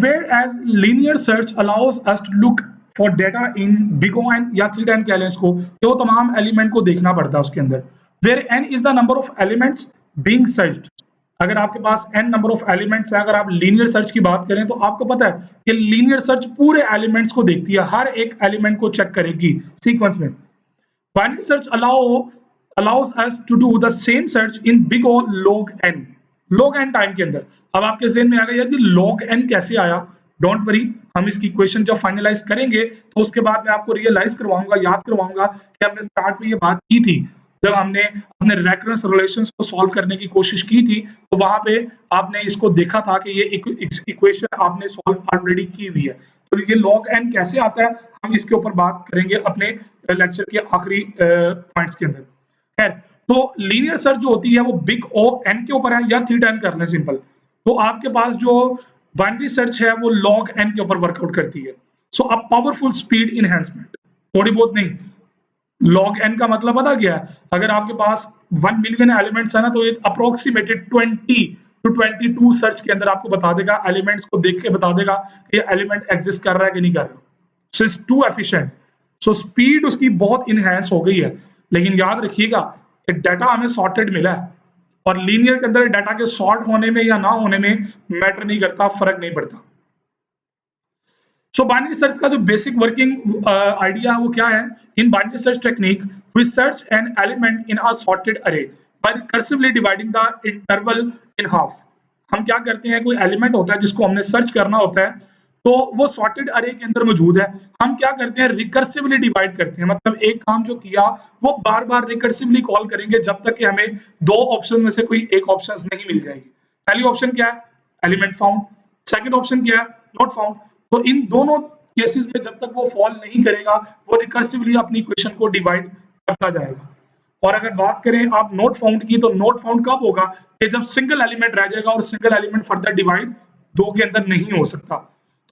Where as linear search allows us to look for data in big O n या 3 कह लें इसको, तो वो तमाम एलिमेंट को देखना पड़ता है उसके अंदर। Where n is the number of elements being searched, अगर आपके पास n नंबर ऑफ एलिमेंट्स है, अगर आप लीनियर सर्च की बात करें तो आपको पता है कि लीनियर सर्च पूरे एलिमेंट्स को देखती है, हर एक एलिमेंट को चेक करेगी सीक्वेंस में। Binary search allows us to do the same search in big O log n time के अंदर। अब आपके ज़हन में आ गया कि log n कैसे आया, डोंट वरी, हम इसकी इक्वेशन जब फाइनलाइज करेंगे तो उसके बाद मैं आपको रियलाइज करवाऊंगा, याद करवाऊंगा कि हमने स्टार्ट में ये बात की थी जब हमने अपने रेकरेंस रिलेशंस को सॉल्व करने की कोशिश की थी, तो वहां पे आपने इसको देखा था कि ये इक्वेशन आपने सॉल्व ऑलरेडी की हुई है। तो ये log n कैसे आता है हम इसके ऊपर बात करेंगे अपने लेक्चर के आखिरी पॉइंट्स के अंदर। खैर, तो लीनियर सर्च जो होती है वो बिग O n के ऊपर है या 3 कर लें सिंपल। तो आपके पास जो बाइनरी सर्च है वो log n के ऊपर वर्कआउट करती है। सो अ पावरफुल स्पीड इनहेंसमेंट, थोड़ी बहुत नहीं, log n का मतलब पता क्या है, अगर आपके पास 1 मिलियन एलिमेंट्स है ना, तो ये अप्रोक्सीमेटेड 20 to 22 सर्च के अंदर आपको बता देगा, एलिमेंट्स को देख के बता देगा कि ये एलिमेंट एग्जिस्ट कर रहा है कि नहीं कर रहा। So it's too efficient, so speed उसकी बहुत इनहेंस हो गई है। लेकिन याद रखिएगा कि डाटा हमें सॉर्टेड मिला है, और लीनियर के अंदर डाटा के सॉर्ट होने में या ना होने में मैटर नहीं करता, फर्क नहीं पड़ता। सो बाइनरी सर्च का जो बेसिक वर्किंग आइडिया है वो क्या है, in binary search technique we search an element in a sorted array by recursively dividing the interval in half. हम क्या करते हैं, कोई एलिमेंट होता है जिसको हमने सर्च करना होता है, तो वो सॉर्टेड अरे के अंदर मौजूद है, हम क्या करते हैं, रिकर्सिवली डिवाइड करते हैं, मतलब एक काम जो किया वो बार बार रिकर्सिवली कॉल करेंगे जब तक कि हमें दो ऑप्शन में से कोई एक ऑप्शन नहीं मिल जाएगी। पहली ऑप्शन क्या है, एलिमेंट फाउंड, सेकंड ऑप्शन क्या है, नॉट फाउंड। तो इन दोनों केसेस में जब तक वो फॉल नहीं करेगा वो रिकर्सिवली अपनी इक्वेशन को डिवाइड करता जाएगा। और अगर बात करें आप नोट फाउंड की, तो नोट फाउंड कब होगा, कि जब सिंगल एलिमेंट रह जाएगा और सिंगल एलिमेंट फर्दर डिवाइड दो के अंदर नहीं हो सकता।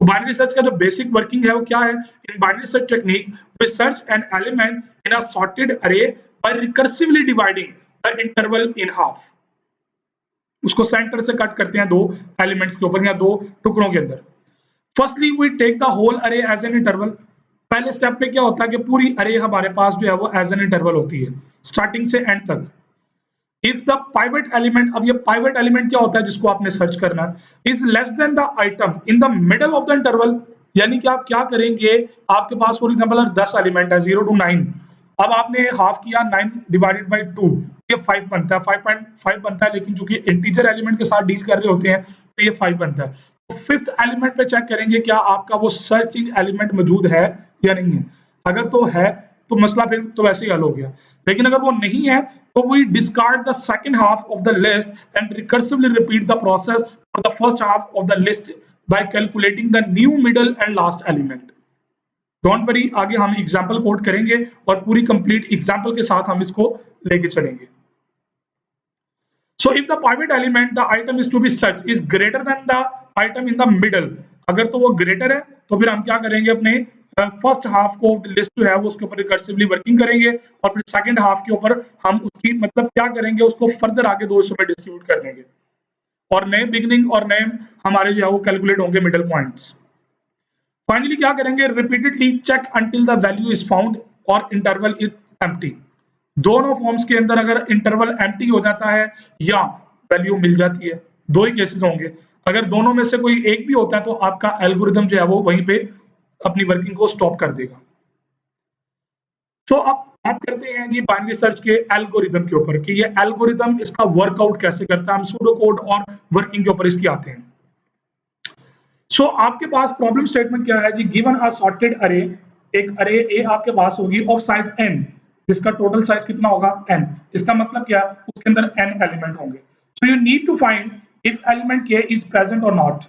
तो बाइनरी सर्च का जो बेसिक वर्किंग है वो क्या है, in binary search technique we search an element in a sorted array by recursively dividing the interval in half. उसको सेंटर से कट करते हैं दो एलिमेंट्स के ऊपर या दो टुकड़ों के अंदर। Firstly we take the whole array as an interval. पहले स्टेप पे क्या होता है कि पूरी अरे हमारे पास जो है वो एज एन इंटरवल होती है, स्टार्टिंग से एंड तक। इफ द पाइवट एलिमेंट, अब ये पाइवट एलिमेंट क्या होता है जिसको आपने सर्च करना है, is less than the item in the middle of the interval. यानी कि आप क्या करेंगे, आपके पास फॉर एग्जांपल 10 एलिमेंट है 0 to 9, अब आपने हाफ किया 9 डिवाइडेड बाय 2, ये 5 बनता है, 5.5 बनता है, लेकिन चूंकि इंटीजर एलिमेंट के साथ डील कर रहे होते हैं तो ये 5 बनता है। तो फिफ्थ एलिमेंट पे चेक करेंगे क्या आपका वो सर्चिंग एलिमेंट मौजूद है या नहीं है। अगर तो है तो मसला फिर तो वैसे ही हल हो गया, लेकिन अगर वो नहीं है तो we discard the second half of the list and recursively repeat the process for the first half of the list by calculating the new middle and last element. Don't worry, आगे हम एग्जाम्पल कोड करेंगे और पूरी complete example के साथ हम इसको लेके चलेंगे। So if the pivot element the item is to be searched is greater than the item in the middle, अगर तो वो ग्रेटर है तो फिर हम क्या करेंगे, अपने फर्स्ट हाफ को लिस्ट जो है वो उसके ऊपर रिकर्सिवली वर्किंग करेंगे, और फिर सेकंड हाफ के ऊपर हम उसकी मतलब क्या करेंगे, उसको फर्दर आगे दो हिस्सों में डिस्ट्रीब्यूट कर देंगे, और नए बिगनिंग और नए हमारे जो है वो कैलकुलेट होंगे मिडल पॉइंट्स। फाइनली क्या करेंगे, repeatedly check until the value is found और इंटरवल इज एम्प्टी। दोनों फॉर्म्स के अंदर अगर इंटरवल एम्प्टी हो जाता है या वैल्यू मिल जाती है, दो ही केसेस होंगे। अगर दोनों में से कोई एक भी होता है तो आपका एल्गोरिदम जो है वो वहीं पे अपनी वर्किंग को स्टॉप कर देगा। तो अब बात करते हैं जी बाइनरी सर्च के एल्गोरिदम के ऊपर कि ये एल्गोरिदम इसका वर्कआउट कैसे करता है। हम सूडो कोड और वर्किंग के ऊपर इसकी आते हैं। सो आपके पास प्रॉब्लम स्टेटमेंट क्या है जी, गिवन अ सॉर्टेड अरे, एक अरे ए आपके पास होगी ऑफ साइज n, जिसका टोटल साइज कितना होगा n। इसका मतलब क्या, उसके अंदर n एलिमेंट होंगे। So you need to find if element k is present और नॉट।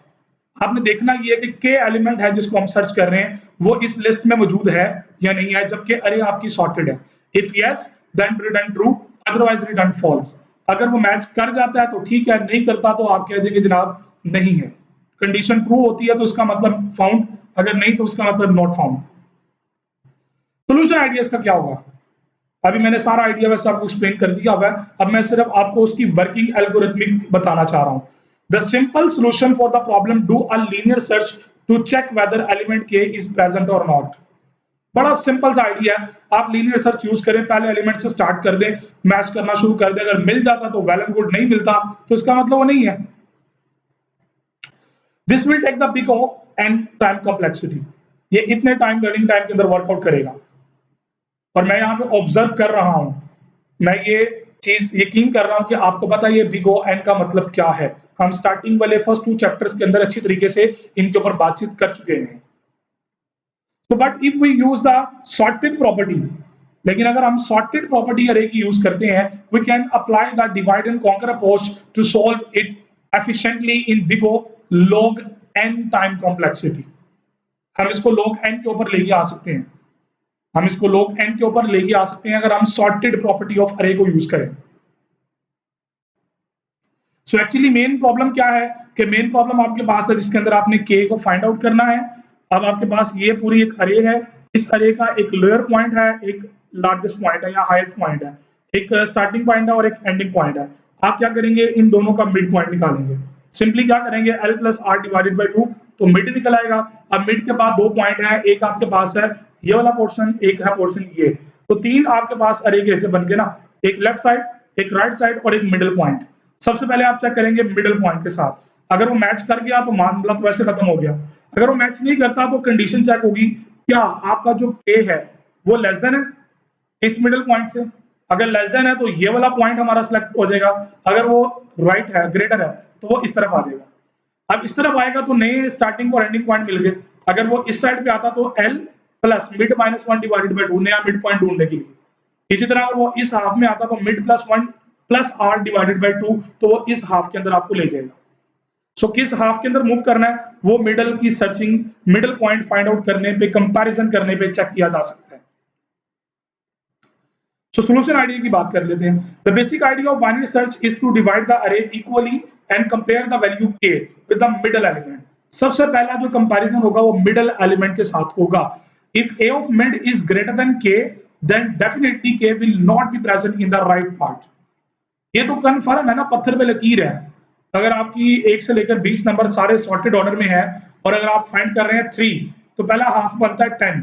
आपने देखना ये है कि k एलिमेंट है जिसको हम सर्च कर रहे हैं वो इस लिस्ट में मौजूद है या नहीं है, जबकि अरे आपकी सॉर्टेड है। If yes then return true, otherwise return false. अगर वो मैच कर जाता है तो ठीक है, नहीं करता तो आप कह देंगे जनाब नहीं है। कंडीशन ट्रू होती है तो इसका मतलब फाउंड, अगर नहीं तो इसका मतलब नॉट फाउंड। सोल्यूशन आइडिया इसका क्या होगा, अभी मैंने सारा आइडिया वैसे आपको एक्सप्लेन कर दिया हुआ है, अब मैं सिर्फ आपको उसकी वर्किंग एल्गोरिथमिक बताना चाह रहा हूं। The simple solution for the problem: do a linear search to check whether element k is present or not. बड़ा सिंपल सा आइडिया है, आप लीनियर सर्च यूज करें, पहले एलिमेंट से स्टार्ट कर दें, मैच करना शुरू कर दें, अगर मिल जाता तो वेल एंड गुड, नहीं मिलता तो इसका मतलब वो नहीं है। This will take the big O n time complexity, ये इतने टाइम लर्निंग टाइम के अंदर वर्कआउट करेगा। और मैं यहाँ पे ऑब्जर्व कर रहा हूं, मैं ये चीज यकीन कर रहा हूं कि आपको पता है ये बिग O एन का मतलब क्या है। हम स्टार्टिंग वाले फर्स्ट 2 चैप्टर्स के अंदर अच्छी तरीके से इनके ऊपर बातचीत कर चुके हैं। तो but if we use the sorted property, लेकिन अगर हम सॉर्टेड प्रॉपर्टी अरे की यूज करते हैं, we can apply the divide and conquer approach to solve it efficiently in big O log n time complexity. हम इसको log n के ऊपर लेके आ सकते हैं, हम इसको log n के ऊपर लेके आ सकते हैं अगर हम सॉर्टेड प्रॉपर्टी ऑफ अरे को यूज करें। सो एक्चुअली मेन प्रॉब्लम क्या है कि मेन प्रॉब्लम आपके पास है जिसके अंदर आपने k को फाइंड आउट करना है। अब आपके पास ये पूरी एक अरे है, इस अरे का एक लोअर पॉइंट है, एक लार्जेस्ट पॉइंट है या हाईएस्ट पॉइंट है, एक स्टार्टिंग पॉइंट है और एक एंडिंग पॉइंट है। आप क्या करेंगे, इन दोनों का मिड पॉइंट निकालेंगे। सिंपली क्या करेंगे, l plus r divided by 2, तो मिड निकल आएगा। अब मिड के बाद 2 पॉइंट है, एक आपके पास है ये वाला पोर्शन, एक है पोर्शन ये, तो 3 आपके पास अरे कैसे बन गए ना, एक लेफ्ट साइड, एक राइट साइड और एक मिडिल पॉइंट। सबसे पहले आप चेक करेंगे मिडिल पॉइंट के साथ, अगर वो मैच कर गया तो मामला तो वैसे खत्म हो गया। अगर वो मैच नहीं करता तो कंडीशन चेक होगी, क्या आपका जो ए है वो लेस देन है इस मिडिल पॉइंट से। अगर लेस देन है तो ये वाला पॉइंट हमारा सिलेक्ट हो जाएगा, अगर वो राइट है, ग्रेटर है, तो वो इस तरफ आ जाएगा। अब इस तरफ आएगा तो नए स्टार्टिंग और एंडिंग पॉइंट मिल गए। अगर वो इस साइड पे आता तो L plus mid minus 1 divided by 2, नया मिड पॉइंट ढूंढने के लिए। इसी तरह अगर वो इस हाफ में आता तो mid plus 1 plus r divided by 2, तो वो इस हाफ के अंदर आपको ले जाएगा। सो किस हाफ के अंदर मूव करना है, वो मिडल की searching, middle point find out करने पे, कंपैरिजन करने पे चेक किया जा सकता है। सो सोल्यूशन आइडिया की बात कर लेते हैं। The basic idea of binary search is to divide the array equally and compare the value k with the middle element. सबसे पहला जो कंपैरिजन होगा वो मिडल एलिमेंट के साथ होगा। If a of mid is greater than k, then definitely k will not be present in the right part। ये तो कन्फर्म है ना, पत्थर पे लकीर है। अगर आपकी 1 से लेकर 20 नंबर सारे सॉर्टेड ऑर्डर में है और अगर आप फाइंड कर रहे हैं 3, तो पहला हाफ बनता है 10,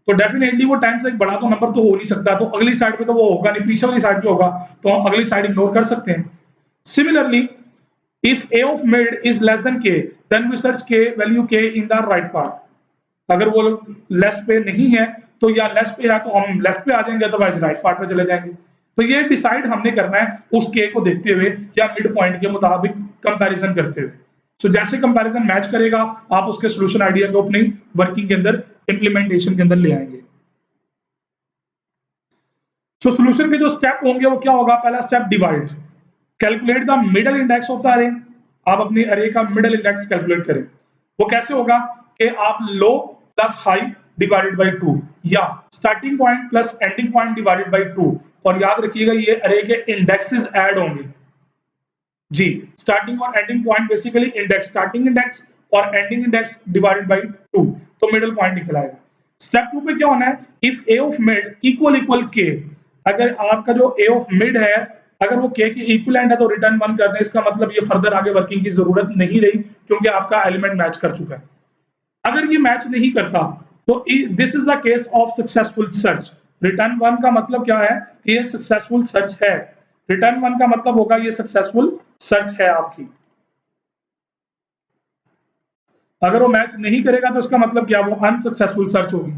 तो डेफिनेटली वो 10 से एक बड़ा तो नंबर तो हो नहीं सकता, तो अगली साइड पे तो वो होगा नहीं, पीछे वाली साइड पे होगा, तो हम अगली साइड इग्नोर कर सकते हैं। Similarly if a of mid is less than k, then we search k value k in the right part। अगर वो लेस पे नहीं है तो, या लेस पे है तो हम लेफ्ट पे आ जाएंगे, अदरवाइज राइट पार्ट पे चले जाएंगे। तो ये डिसाइड हमने करना है उस k को देखते हुए या मिड पॉइंट के मुताबिक कंपैरिजन करते हुए। सो जैसे कंपैरिजन मैच करेगा आप उसके सॉल्यूशन आइडिया को अपनी वर्किंग के अंदर, इंप्लीमेंटेशन के अंदर ले आएंगे। सो सॉल्यूशन के जो स्टेप होंगे वो क्या होगा, पहला step divide, calculate the middle index of the अरे। आप अपनी अरे का मिडल इंडेक्स कैलकुलेट करें। वो कैसे होगा कि आप लो प्लस हाई डिवाइडेड बाई 2 या starting point plus ending point divided by 2। और याद रखिएगा ये अरे के इंडेक्सेस ऐड होंगे जी, स्टार्टिंग और ending point basically index, starting index और एंडिंग इंडेक्स डिवाइडेड बाई 2, तो मिडल पॉइंट निकल आएगा। स्टेप 2 पे क्या होना है, if a of mid equal equal k, अगर आपका जो a ऑफ मिड है अगर वो k के इक्विवेलेंट है तो रिटर्न 1 कर दें। इसका मतलब ये फर्दर आगे वर्किंग की जरूरत नहीं रही क्योंकि आपका एलिमेंट मैच कर चुका है। अगर ये मैच नहीं करता तो this is the case of successful search. Return 1 का मतलब क्या है कि ये सक्सेसफुल सर्च है। रिटर्न 1 का मतलब होगा ये सक्सेसफुल सर्च है आपकी। अगर वो मैच नहीं करेगा तो इसका मतलब क्या, वो अनसक्सेसफुल सर्च होगी।